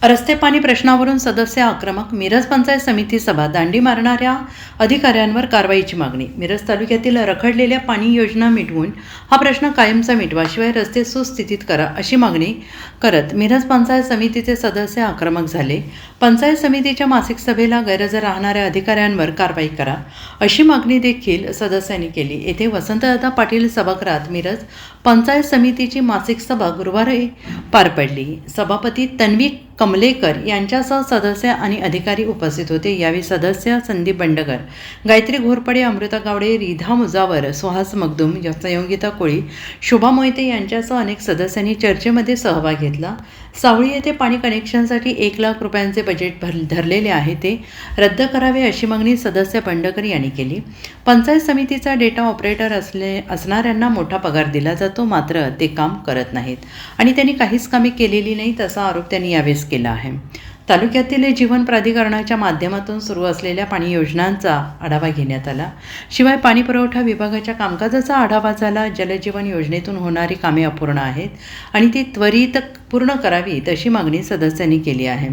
रस्ते पाणी प्रश्नावरून सदस्य आक्रमक. मिरज पंचायत समिती सभा. दांडी मारणाऱ्या अधिकाऱ्यांवर कारवाईची मागणी. मिरज तालुक्यातील रखडलेल्या पाणी योजना मिटवून हा प्रश्न कायमचा मिटवा, शिवाय रस्ते सुस्थितीत करा अशी मागणी करत मिरज पंचायत समितीचे सदस्य आक्रमक झाले. पंचायत समितीच्या मासिक सभेला गैरहजर राहणाऱ्या अधिकाऱ्यांवर कारवाई करा अशी मागणी देखील सदस्यांनी केली. येथे वसंतदादा पाटील सभागृहात मिरज पंचायत समितीची मासिक सभा गुरुवारी पार पडली. सभापती तन्वी कमलेकर यांच्यासह सदस्य आणि अधिकारी उपस्थित होते. यावेळी सदस्य संदीप बंडगर, गायत्री घोरपडे, अमृता गावडे, रिधा मुजावर, सुहास मगदूम, संयोगिता कोळी, शोभा मोहिते यांच्यासह अनेक सदस्यांनी चर्चेमध्ये सहभाग घेतला. सावळी येथे पाणी कनेक्शनसाठी 1 लाख रुपयांचे बजेट धरलेले आहे, ते रद्द करावे अशी मागणी सदस्य बंडगर यांनी केली. पंचायत समितीचा डेटा ऑपरेटर असणाऱ्यांना मोठा पगार दिला जातो, मात्र ते काम करत नाहीत आणि त्यांनी काहीच कामे केलेली नाहीत असा आरोप त्यांनी यावेळेस केला आहे. तालुक्यातील जीवन प्राधिकरणाच्या माध्यमातून सुरू असलेल्या पाणी योजनांचा आढावा घेण्यात आला. शिवाय पाणी पुरवठा विभागाच्या कामकाजाचा आढावा झाला. जलजीवन योजनेतून होणारी कामे अपूर्ण आहेत आणि ती त्वरित पूर्ण करावीत अशी मागणी सदस्यांनी केली आहे.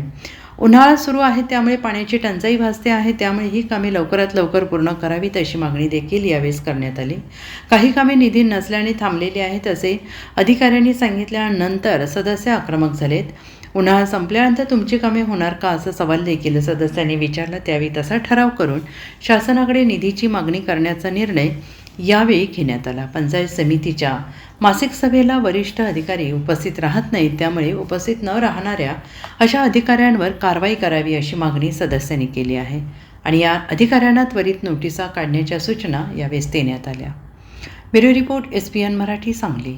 उन्हाळा सुरू आहे, त्यामुळे पाण्याची टंचाई भासते आहे, त्यामुळे ही कामे लवकरात लवकर पूर्ण करावीत अशी मागणी देखील यावेळेस करण्यात आली. काही कामे निधी नसल्याने थांबलेली आहेत असे अधिकाऱ्यांनी सांगितल्यानंतर सदस्य आक्रमक झालेत. उन्हाळा संपल्यानंतर तुमची कामे होणार का असा सवाल देखील सदस्यांनी विचारला. त्यावेळी तसा ठराव करून शासनाकडे निधीची मागणी करण्याचा निर्णय यावेळी घेण्यात आला. पंचायत समितीच्या मासिक सभेला वरिष्ठ अधिकारी उपस्थित राहत नाहीत, त्यामुळे उपस्थित न राहणाऱ्या अशा अधिकाऱ्यांवर कारवाई करावी अशी मागणी सदस्यांनी केली आहे आणि या अधिकाऱ्यांना त्वरित नोटिसा काढण्याच्या सूचना यावेळेस देण्यात आल्या. Bureau report, SPN Marathi, Sangli.